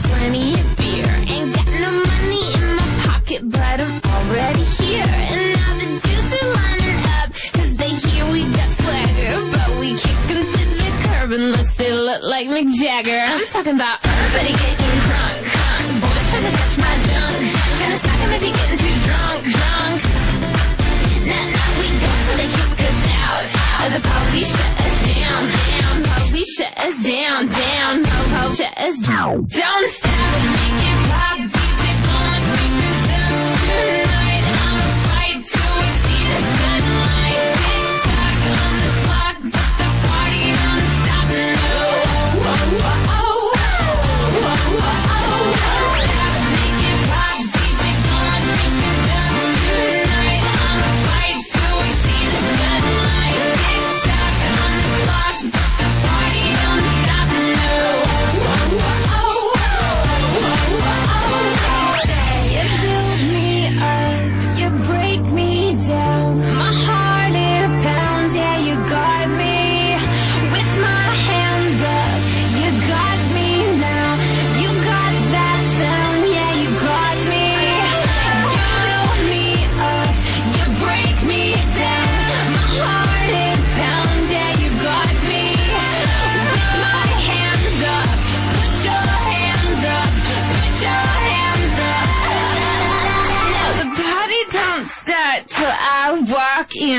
plenty of beer. Ain't got no money in my pocket, but I'm already here. And now the dudes are lining up, 'cause they hear we got swagger. But we kick them to the curb unless they look like Mick Jagger. I'm talking about everybody getting drunk. Boys try to touch my junk. Gonna smack him if he getting too drunk. Now we go till they kick us out. The police shut us down. Police shut us down. Shut us down. Don't stop, make it pop. DJ blowing speakers up tonight. I'ma fight till we see the sunlight. Tick tock on the clock, but the party don't stop. No. Make it pop. DJ blowing speakers up tonight. I'ma fight till we see the sunlight. Tick tock on the clock, but the party don't stop. No. You build me up, you break me down. My heart it pounds, yeah, you got me. With my hands up, you got me now. You got that sound, yeah, you got me. You build me up, you break me down. My heart it pounds, yeah, you got me. With my hands up, put your hands up, put your hands up. The party don't start till I walk in.